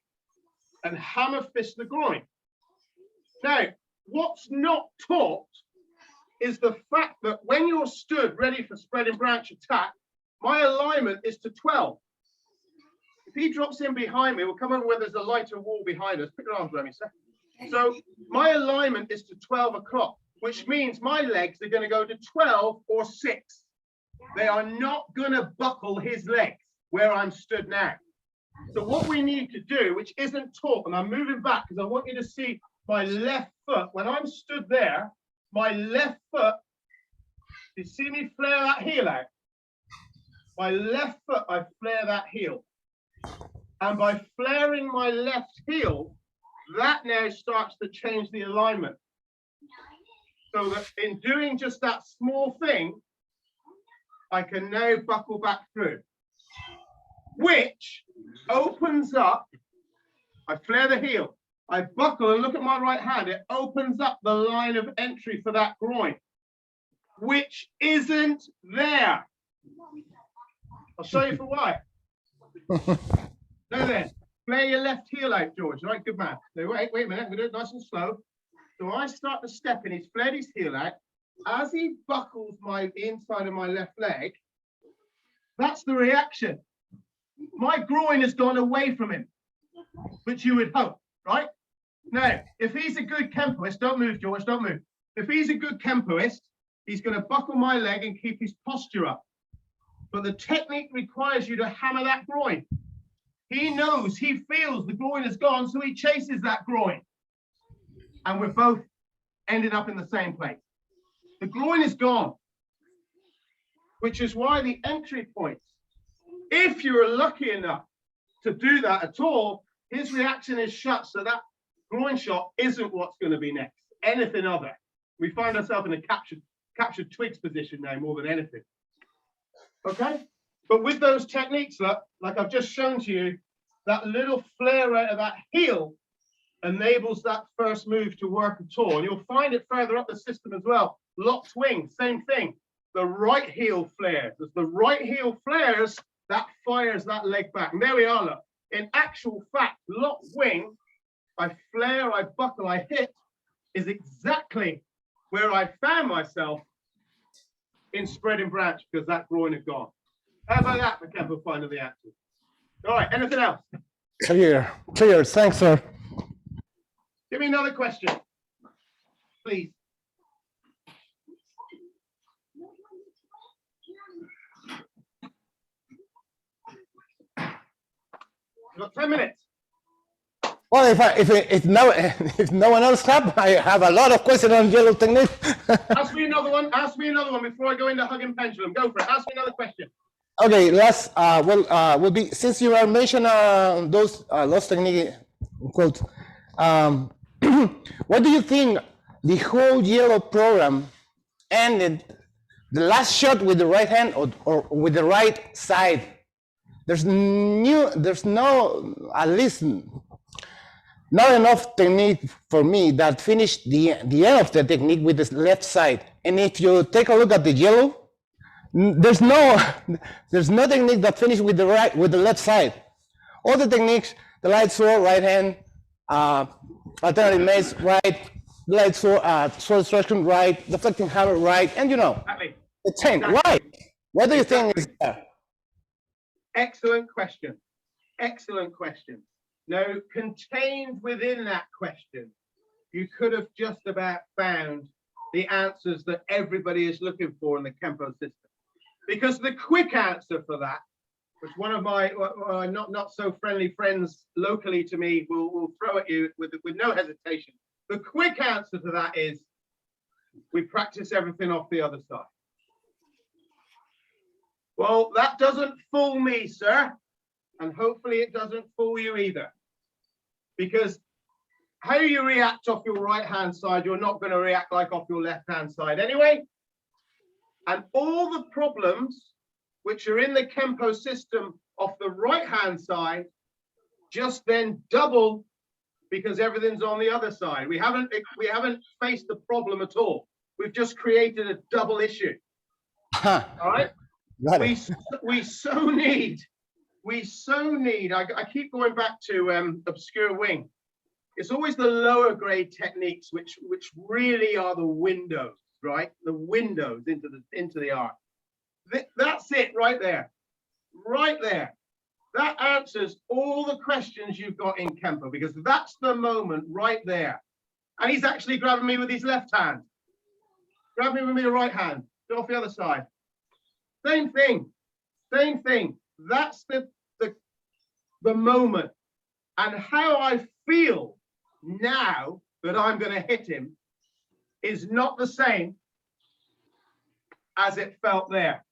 and hammer fist the groin. Now, what's not taught is the fact that when you're stood ready for spreading branch attack, my alignment is to 12. If he drops in behind me, we'll come over where there's a lighter wall behind us. Put your arms around me, sir. So my alignment is to 12 o'clock, which means my legs are going to go to 12 or 6. They are not going to buckle his legs where I'm stood now. So what we need to do, which isn't taught, and I'm moving back because I want you to see my left foot. When I'm stood there, my left foot, you see me flare that heel out? My left foot, I flare that heel. And by flaring my left heel, that now starts to change the alignment. So that in doing just that small thing, I can now buckle back through, which opens up, I flare the heel, I buckle and look at my right hand, it opens up the line of entry for that groin, which isn't there. I'll show you for why. Now then, flare your left heel out, George. All right, good man. Now wait a minute, we're going to do it nice and slow. So I start to step in, he's flared his heel out. As he buckles the inside of my left leg, that's the reaction. My groin has gone away from him, which you would hope, right? Now, if he's a good Kenpoist, don't move, George, don't move. If he's a good Kenpoist, he's going to buckle my leg and keep his posture up. But the technique requires you to hammer that groin. He knows, he feels the groin is gone, so he chases that groin. And we're both ending up in the same place. The groin is gone, which is why the entry points, if you're lucky enough to do that at all, his reaction is shut, so that groin shot isn't what's going to be next, anything other. We find ourselves in a captured twigs position now more than anything. Okay? But with those techniques, look, like I've just shown to you, that little flare out of that heel enables that first move to work at all. And you'll find it further up the system as well. Locked wing, same thing. The right heel flares. As the right heel flares, that fires that leg back. And there we are, look. In actual fact, locked wing, I flare, I buckle, I hit, is exactly where I found myself in spreading branch because that groin had gone. How about that for Kenpo finding the answer? All right, anything else? Clear, thanks, sir. Give me another question, please. You've got 10 minutes. Well, if no one else have, I have a lot of questions on yellow technique. Ask me another one. Ask me another one before I go into hugging pendulum. Go for it. Ask me another question. Okay, last will be, since you are mentioning those lost technique quotes, what do you think the whole yellow program ended the last shot with the right hand or with the right side? There's no, at least not enough technique for me that finished the end of the technique with the left side. And if you take a look at the yellow, there's no technique that finished with the left side. All the techniques, the light sword, right hand, alternative mace, right, light sword, sword instruction, right, deflecting hammer, right, and you know, Exactly. the chain, right. What do you think is that? Excellent question. Excellent question. Now, contained within that question, you could have just about found the answers that everybody is looking for in the Kenpo system. Because the quick answer for that, which one of my not so friendly friends locally to me will throw at you with no hesitation. The quick answer to that is we practice everything off the other side. Well, that doesn't fool me, sir. And hopefully it doesn't fool you either. Because how you react off your right-hand side, you're not going to react like off your left-hand side anyway. And all the problems which are in the Kenpo system off the right-hand side just then double because everything's on the other side. We haven't faced the problem at all. We've just created a double issue. All right. Got we it. we so need I keep going back to obscure wing. It's always the lower grade techniques which really are the windows, right? The windows into the art. That's it right there. Right there. That answers all the questions you've got in Kenpo, because that's the moment right there. And he's actually grabbing me with his left hand. Grab me with my right hand. Go off the other side. Same thing. Same thing. That's the moment. And how I feel now that I'm going to hit him is not the same as it felt there.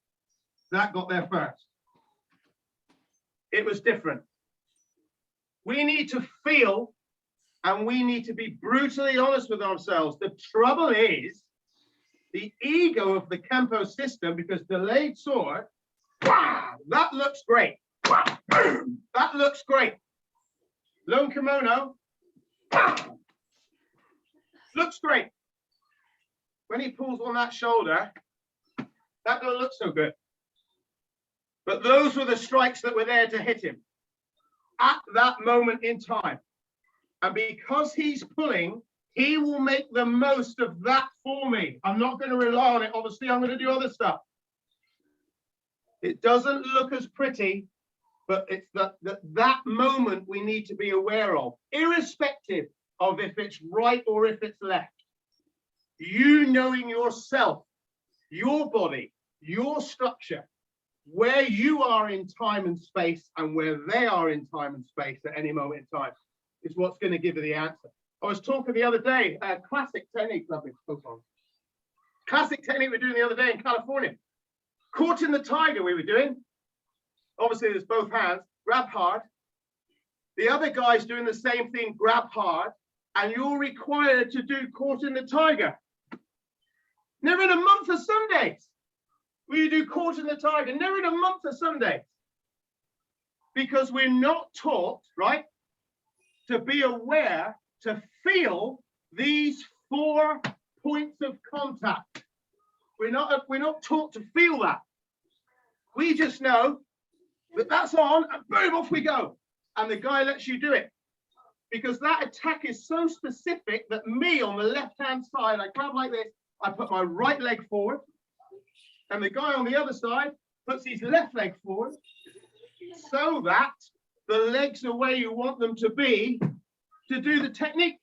That got there first. It was different. We need to feel, and we need to be brutally honest with ourselves. The trouble is the ego of the Kenpo system, because delayed sword, that looks great. That looks great. Lone kimono, looks great. When he pulls on that shoulder, that don't look so good. But those were the strikes that were there to hit him at that moment in time. And because he's pulling, he will make the most of that for me. I'm not going to rely on it. Obviously, I'm going to do other stuff. It doesn't look as pretty, but it's that moment we need to be aware of, irrespective of if it's right or if it's left. You knowing yourself, your body, your structure, where you are in time and space and where they are in time and space at any moment in time is what's going to give you the answer. I was talking the other day, classic technique, lovely, classic technique we were doing the other day in California. Caught in the tiger we were doing. Obviously there's both hands, grab hard. The other guy's doing the same thing, grab hard, and you're required to do caught in the tiger. Never in a month of Sundays will you do caught in the tiger, never in a month of Sundays. Because we're not taught, right, to be aware, to feel these 4 points of contact. We're not taught to feel that. We just know that that's on and boom, off we go. And the guy lets you do it. Because that attack is so specific that me on the left-hand side, I grab like this, I put my right leg forward, and the guy on the other side puts his left leg forward, so that the legs are where you want them to be to do the technique.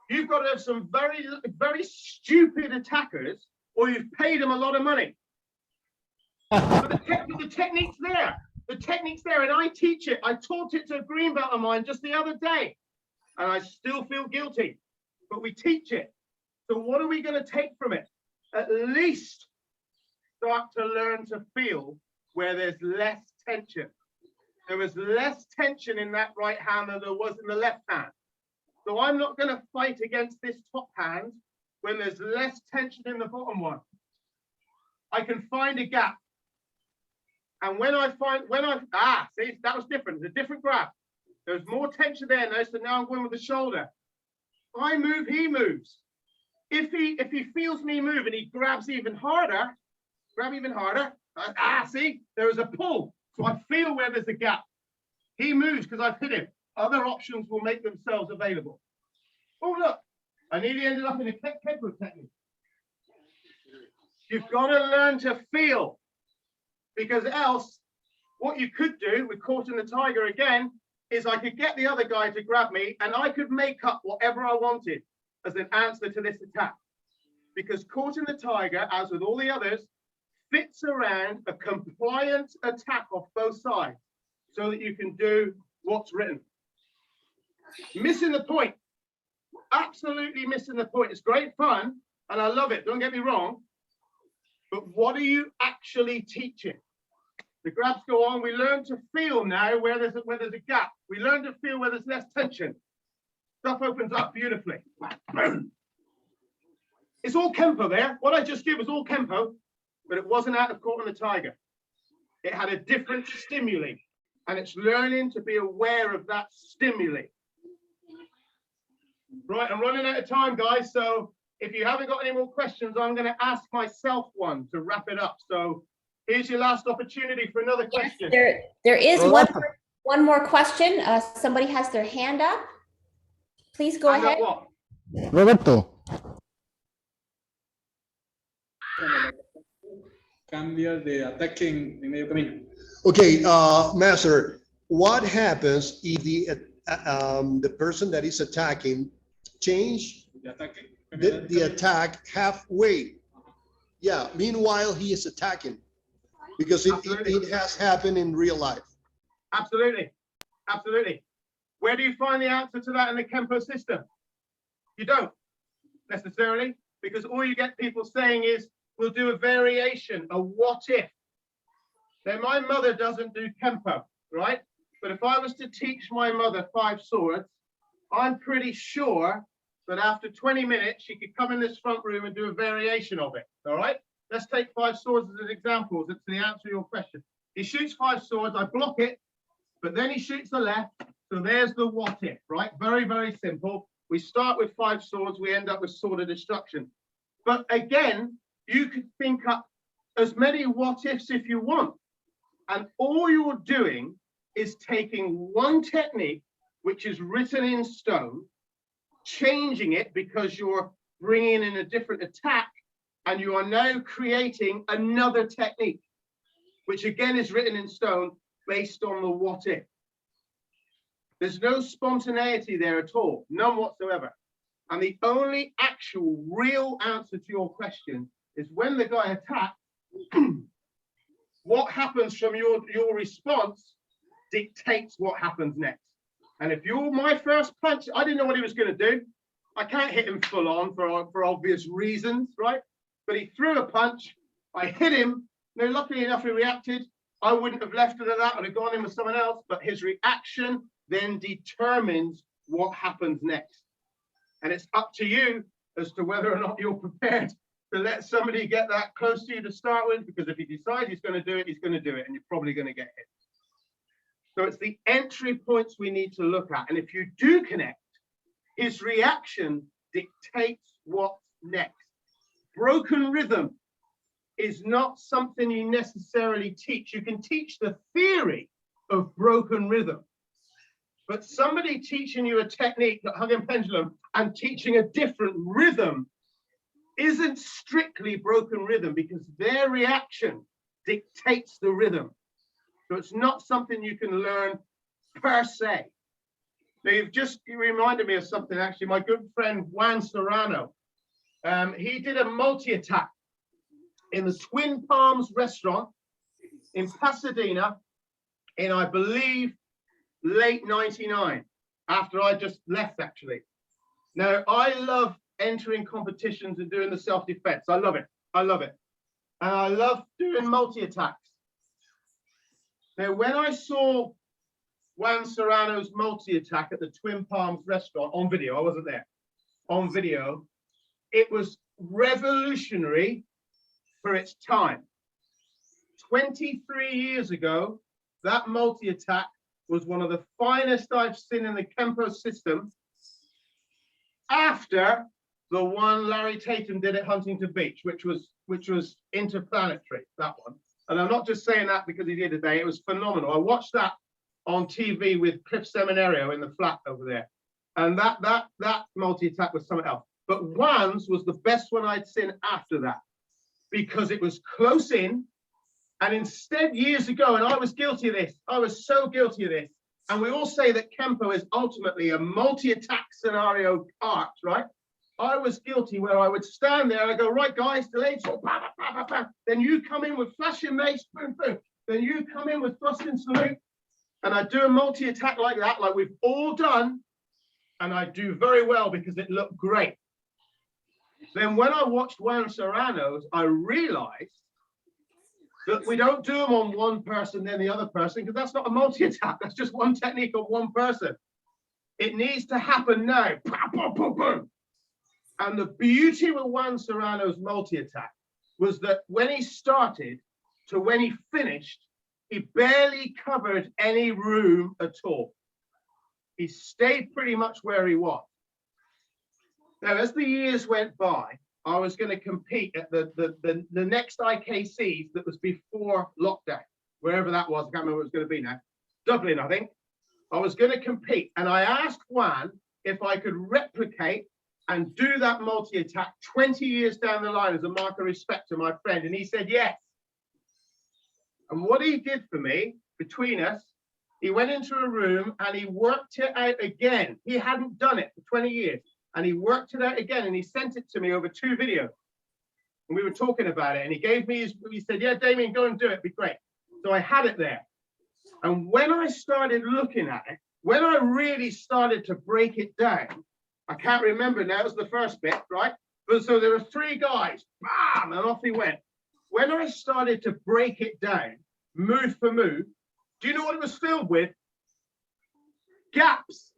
You've got to have some very, very stupid attackers, or you've paid them a lot of money. But the technique's there. The technique's there, and I teach it. I taught it to a green belt of mine just the other day, and I still feel guilty. But we teach it. So what are we going to take from it? At least start to learn to feel where there's less tension. There was less tension in that right hand than there was in the left hand. So I'm not going to fight against this top hand when there's less tension in the bottom one. I can find a gap. And see, that was different. It's a different grab. There's more tension there now, so now I'm going with the shoulder. I move, he moves. If he feels me move and he grabs even harder, see, there is a pull. So I feel where there's a gap. He moves because I've hit him. Other options will make themselves available. Oh, look, I nearly ended up in a Kenpo technique. You've got to learn to feel, because else what you could do with caught in the tiger again is I could get the other guy to grab me and I could make up whatever I wanted as an answer to this attack. Because caught in the tiger, as with all the others, fits around a compliant attack off both sides so that you can do what's written. Missing the point. Absolutely missing the point. It's great fun and I love it, don't get me wrong, but what are you actually teaching? The grabs go on. We learn to feel now where there's a gap. We learn to feel where there's less tension. Stuff opens up beautifully. It's all Kenpo there. What I just did was all Kenpo, but it wasn't out of Caught in the Tiger. It had a different stimuli, and it's learning to be aware of that stimuli. Right, I'm running out of time, guys. So if you haven't got any more questions, I'm going to ask myself one to wrap it up. So Here's your last opportunity for another question. There is Roberto. one more question. Somebody has their hand up. Please go Hand up ahead. what? Roberto. Cambia de ataque en medio camino. Okay, Master, what happens if the person that is attacking change De ataque. the attack halfway? Yeah, meanwhile he is attacking, because it has happened in real life. Absolutely. Absolutely. Where do you find the answer to that in the Kenpo system? You don't necessarily, because all you get people saying is, we'll do a variation, a what if. Now, my mother doesn't do Kenpo, right? But if I was to teach my mother 5 swords, I'm pretty sure that after 20 minutes, she could come in this front room and do a variation of it, all right? Let's take 5 swords as an example. That's the answer to your question. He shoots 5 swords, I block it, but then he shoots the left. So there's the what if, right? Very, very simple. We start with 5 swords, we end up with sword of destruction. But again, you could think up as many what ifs if you want. And all you're doing is taking one technique, which is written in stone, changing it because you're bringing in a different attack, and you are now creating another technique, which again is written in stone based on the what if. There's no spontaneity there at all, none whatsoever. And the only actual real answer to your question is when the guy attacks, what happens from your response dictates what happens next. And if you're my first punch, I didn't know what he was going to do. I can't hit him full on for obvious reasons, right? But he threw a punch. I hit him. Now, luckily enough, he reacted. I wouldn't have left it at that. I'd have gone in with someone else. But his reaction then determines what happens next. And it's up to you as to whether or not you're prepared to let somebody get that close to you to start with, because if he decides he's going to do it, he's going to do it, and you're probably going to get hit. So it's the entry points we need to look at. And if you do connect, his reaction dictates what's next. Broken rhythm is not something you necessarily teach. You can teach the theory of broken rhythm. But somebody teaching you a technique, like hugging pendulum, and teaching a different rhythm isn't strictly broken rhythm, because their reaction dictates the rhythm. So it's not something you can learn per se. Now, you reminded me of something, actually. My good friend Juan Serrano, he did a multi-attack in the Twin Palms restaurant in Pasadena in, I believe, late 99, after I just left, actually. Now, I love entering competitions and doing the self-defense. I love it. I love it. And I love doing multi-attacks. Now, when I saw Juan Serrano's multi-attack at the Twin Palms restaurant on video, I wasn't there, on video, it was revolutionary for its time. 23 years ago, that multi-attack was one of the finest I've seen in the Kenpo system, after the one Larry Tatum did at Huntington Beach, which was interplanetary, that one. And I'm not just saying that because he did today, it was phenomenal. I watched that on TV with Cliff Seminario in the flat over there. And that multi-attack was something else. But Juan's was the best one I'd seen after that, because it was close in. And instead, years ago, and I was guilty of this, I was so guilty of this. And we all say that Kenpo is ultimately a multi-attack scenario art, right? I was guilty where I would stand there and I go, right, guys, delayed sword, bah, bah, bah, bah. Then you come in with flashing mace, boom, boom. Then you come in with thrust and salute. And I do a multi-attack like that, like we've all done. And I do very well because it looked great. Then when I watched Juan Serrano's, I realized that we don't do them on one person, then the other person, because that's not a multi-attack. That's just one technique on one person. It needs to happen now. Boom, boom, boom. And the beauty with Juan Serrano's multi-attack was that when he started to when he finished, he barely covered any room at all. He stayed pretty much where he was. Now, as the years went by, I was going to compete at the next IKCs that was before lockdown, wherever that was. I can't remember what it was going to be now. Dublin, I think. I was going to compete, and I asked Juan if I could replicate and do that multi-attack 20 years down the line as a mark of respect to my friend, and he said yes. And what he did for me, between us, he went into a room and he worked it out again. He hadn't done it for 20 years, and he worked it out again, and he sent it to me over 2 videos. And we were talking about it, and he gave me he said, yeah, Damien, go and do it, it'd be great. So I had it there. And when I started looking at it, when I really started to break it down, I can't remember now, it was the first bit, right? But so there were 3 guys, bam, and off he went. When I started to break it down, move for move, do you know what it was filled with? Gaps.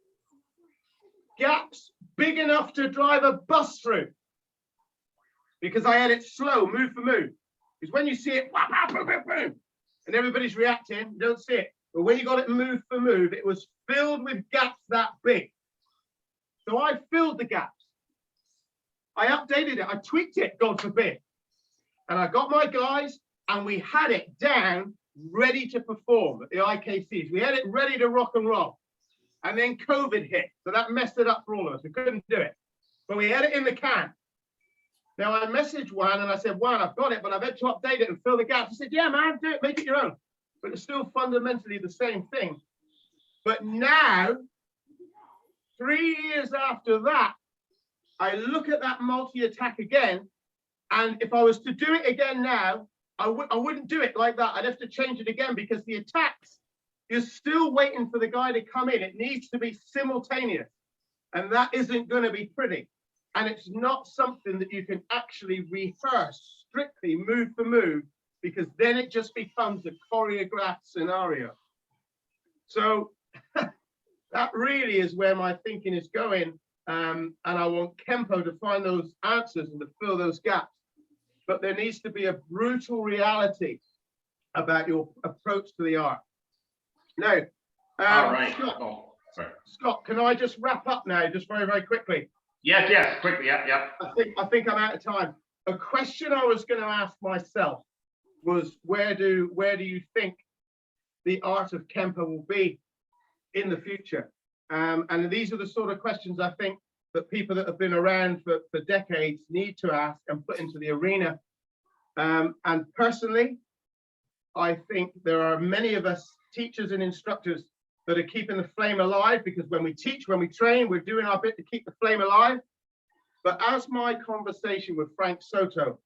Gaps big enough to drive a bus through. Because I had it slow, move for move. Because when you see it, and everybody's reacting, you don't see it. But when you got it move for move, it was filled with gaps that big. So I filled the gaps. I updated it, I tweaked it, God forbid. And I got my guys, and we had it down, ready to perform at the IKCs. We had it ready to rock and roll. And then COVID hit, so that messed it up for all of us. We couldn't do it. But we had it in the can. Now I messaged Juan and I said, Juan, I've got it, but I've had to update it and fill the gaps. He said, yeah, man, do it, make it your own. But it's still fundamentally the same thing. But now, 3 years after that, I look at that multi-attack again, and if I was to do it again now, I wouldn't do it like that. I'd have to change it again, because the attacks, you're still waiting for the guy to come in. It needs to be simultaneous, and that isn't going to be pretty. And it's not something that you can actually rehearse strictly move for move, because then it just becomes a choreographed scenario. So that really is where my thinking is going. And I want Kenpo to find those answers and to fill those gaps. But there needs to be a brutal reality about your approach to the art. Now, All right. Scott, Oh, sorry. Scott, can I just wrap up now, just very, very quickly? Yes, quickly, yeah. I think I'm out of time. A question I was going to ask myself was, where do you think the art of Kenpo will be in the future? And these are the sort of questions I think that people that have been around for decades need to ask and put into the arena. And personally, I think there are many of us teachers and instructors that are keeping the flame alive, because when we teach, when we train, we're doing our bit to keep the flame alive. But as my conversation with Frank Soto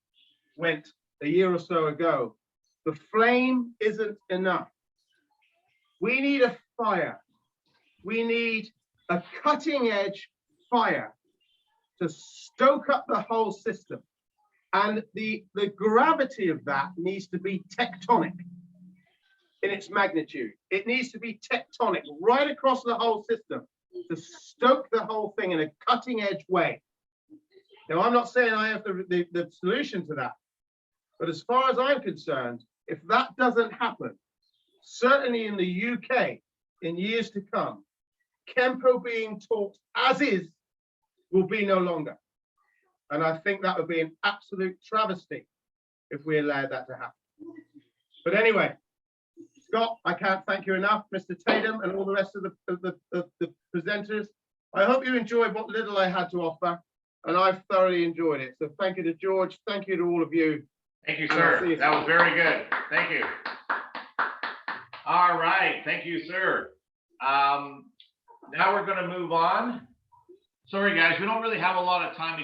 went a year or so ago, the flame isn't enough. We need a fire. We need a cutting edge fire to stoke up the whole system. And the gravity of that needs to be tectonic in its magnitude. It needs to be tectonic right across the whole system to stoke the whole thing in a cutting edge way. Now, I'm not saying I have the solution to that, but as far as I'm concerned, if that doesn't happen, certainly in the UK, in years to come, Kenpo being taught as is will be no longer. And I think that would be an absolute travesty if we allowed that to happen. But anyway, Scott, I can't thank you enough, Mr. Tatum, and all the rest of the presenters. I hope you enjoyed what little I had to offer, and I've thoroughly enjoyed it. So thank you to George, thank you to all of you. Thank you, sir. That was very good. Thank you. All right, thank you, sir. Now we're going to move on. Sorry, guys, we don't really have a lot of time to